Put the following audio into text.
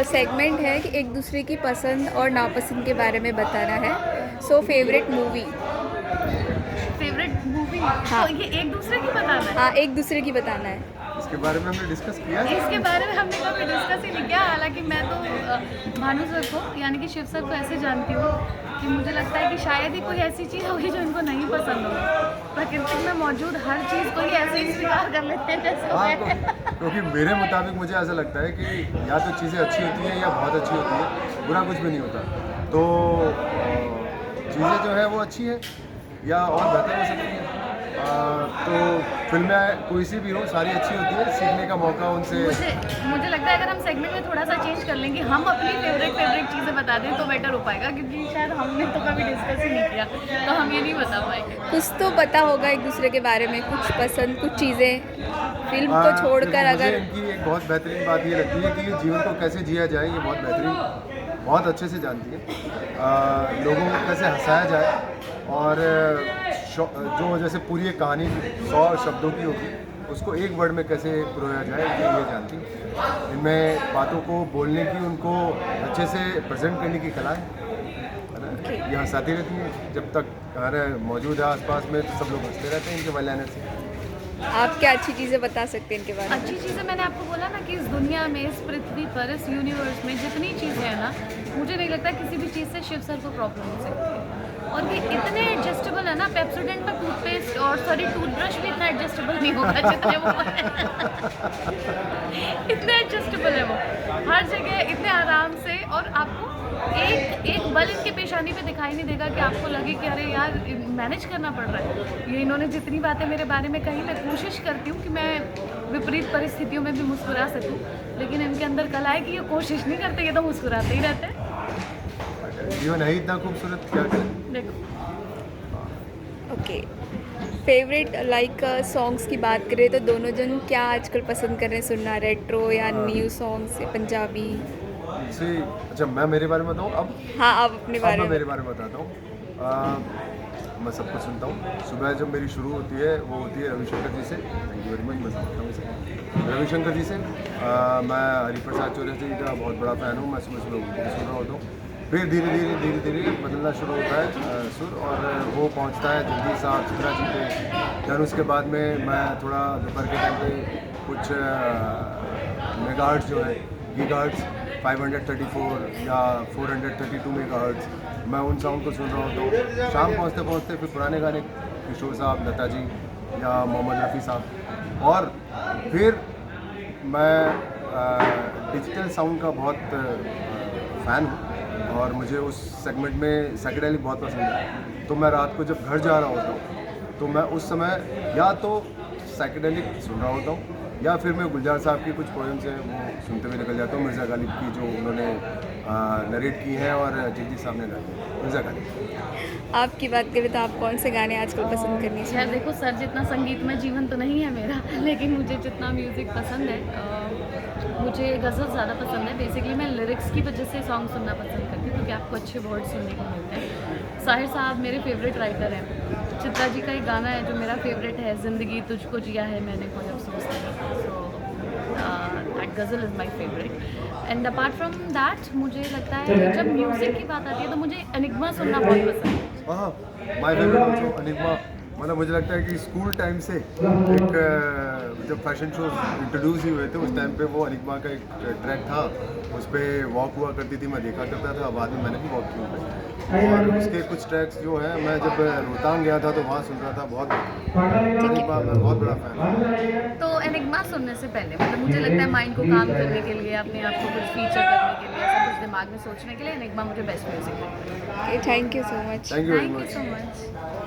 Segment है कि एक दूसरे की पसंद और नापसंद के बारे में बताना है। So favourite movie. Favourite movie. हाँ। तो ये एक दूसरे की बताना है। हाँ, एक दूसरे की बताना है। इसके बारे में हमने डिस्कस किया है। इसके बारे में हमने कभी डिस्कस ही नहीं किया। हालांकि मैं तो भानु सर को यानी कि शिव सर को ऐसे जानती हूँ कि मुझे लगता है कि शायद ही कोई ऐसी चीज़ होगी जो इनको नहीं पसंद होगी। प्रकृति में मौजूद हर चीज़ को ही ऐसे ही स्वीकार कर लेते हैं जैसे वो हाँ, है। क्योंकि मेरे मुताबिक मुझे ऐसा लगता है कि या तो चीज़ें अच्छी होती हैं या बहुत अच्छी होती है, बुरा कुछ भी नहीं होता। तो चीज़ें जो है वो अच्छी है या और बेहतर हो सकती हैं। तो फिल्में कोई सी भी हो सारी अच्छी होती है, सीखने का मौका उनसे। मुझे लगता है अगर हम सेगमेंट में थोड़ा सा चेंज कर लेंगे, हम अपनी फेवरेट चीज़ें बता दें तो बेटर हो पाएगा, क्योंकि शायद हमने तो कभी डिस्कस ही नहीं किया तो हम ये नहीं बता पाएंगे। कुछ तो पता होगा एक दूसरे के बारे में, कुछ पसंद, कुछ चीज़ें फिल्म को छोड़कर। मुझे अगर इनकी एक बहुत बेहतरीन बात ये लगती है कि ये जीवन को कैसे जिया जाए ये बहुत बेहतरीन, बहुत अच्छे से जानती है। लोगों को कैसे हंसाया जाए और जो जैसे पूरी एक कहानी 100 शब्दों की होगी उसको एक वर्ड में कैसे पिरोया जाए ये जानती है। इनमें बातों को बोलने की, उनको अच्छे से प्रेजेंट करने की कला है। ये हंसाती रहती है, जब तक हमारे मौजूद है आसपास में तो सब लोग हंसते रहते हैं इनके वैलाने से। आप क्या अच्छी चीज़ें बता सकते हैं इनके बारे में? अच्छी चीज़ें मैंने आपको बोला ना कि इस दुनिया में, इस पृथ्वी पर, इस यूनिवर्स में जितनी चीज़ें हैं ना, मुझे नहीं लगता किसी भी चीज़ से शिव सर को प्रॉब्लम हो सकती है। और ये इतने एडजस्टेबल है ना, पेप्सोडेंट का टूथपेस्ट और टूथब्रश भी इतना एडजस्टेबल नहीं होगा जितने वो इतने एडजस्टेबल है वो हर जगह इतने आराम से। और आपको एक बल इनके पेशानी पे दिखाई नहीं देगा कि आपको लगे कि अरे यार मैनेज करना पड़ रहा है। ये इन्होंने जितनी बातें मेरे बारे में कही, मैं कोशिश करती हूँ कि मैं विपरीत परिस्थितियों में भी मुस्कुरा सकूँ, लेकिन इनके अंदर कला है कि ये कोशिश नहीं करते, ये तो मुस्कुराते ही रहते हैं। जीवन है इतना खूबसूरत, क्या करें। देखो, ओके, फेवरेट सॉन्ग्स की बात करें तो दोनों जन क्या आजकल पसंद कर रहे हैं सुनना, रेट्रो या न्यू सॉन्ग्स पंजाबी? जी, अच्छा मैं मेरे बारे में बताऊँ अब। हाँ, आप अपने बारे मैं में। मेरे बारे में बताता हूँ। मैं सब कुछ सुनता हूँ। सुबह जब मेरी शुरू होती है वो होती है रविशंकर जी से। Thank you very much. मैं समझता हूँ इसे रविशंकर जी से। मैं हरिप्रसाद चौरसिया जी का बहुत बड़ा फ़ैन हूँ। मैं सुबह सुबह उनकी सुन रहा होता हूँ। फिर धीरे धीरे बदलना शुरू होता है सुर, और वो पहुंचता है जल्दी साहब चित्रा जी पे। फिर उसके बाद में मैं थोड़ा दोपहर के टाइम पे कुछ मेगाहर्ट्ज़ जो है गीगाहर्ट्ज़ 534 या 432 मेगाहर्ट्ज़, मैं उन साउंड को सुन रहा होता हूँ। शाम पहुँचते पहुँचते फिर पुराने गाने किशोर साहब, लता जी या मोहम्मद रफ़ी साहब। और फिर मैं डिजिटल साउंड का बहुत फ़ैन हूँ और मुझे उस सेगमेंट में साइकेडेलिक बहुत पसंद है। तो मैं रात को जब घर जा रहा होता हूँ तो मैं उस समय या तो साइकेडेलिक सुन रहा होता हूँ या फिर मैं गुलजार साहब की कुछ पोएम्स हैं वो सुनते हुए निकल जाता हूँ। मिर्ज़ा गालिब की जो उन्होंने नरेट की हैं और जगजीत साहब ने गाई है, मिर्ज़ा गालिब। आपकी बात करें तो आप कौन से गाने आजकल पसंद करनी यार चाहिए? देखो, सर जितना संगीतमय जीवन तो नहीं है मेरा, लेकिन मुझे जितना म्यूज़िक पसंद है, मुझे गज़ल ज़्यादा पसंद है। बेसिकली मैं लिरिक्स की वजह से सॉन्ग सुनना पसंद करती हूँ क्योंकि आपको अच्छे वर्ड सुनने को मिलते हैं। साहिर साहब मेरे फेवरेट राइटर हैं। चित्रा जी का एक गाना है जो मेरा फेवरेट है, ज़िंदगी तुझको जिया है मैंने कोई अफसोस नहीं। So that ghazal is my favourite. And apart from that मुझे लगता है जब म्यूज़िक की बात आती है तो मुझे एनिग्मा सुनना बहुत पसंद है। हाँ, माय फेवरेट ऑल्सो एनिग्मा। मतलब मुझे लगता है कि स्कूल टाइम से एक जब फैशन शो इंट्रोड्यूस ही हुए थे उस टाइम पे वो एनिग्मा का एक ट्रैक था, उस पर वॉक हुआ करती थी, मैं देखा करता था। बाद में मैंने भी वॉक की हुई और उसके कुछ ट्रैक्स जो हैं मैं जब रोहतांग गया था तो वहाँ सुन रहा था। बहुत एनिग्मा मैं बहुत बड़ा फ़ैन हूँ। तो एनिग्मा सुनने से पहले मतलब मुझे लगता है माइंड को काम करने के लिए, अपने आप को कुछ फीचर करने के लिए, ऐसा कुछ दिमाग में सोचने के लिए एनिग्मा मुझे बेस्ट म्यूजिक लगता है। Thank you so much. Thank you very thank you much. So much.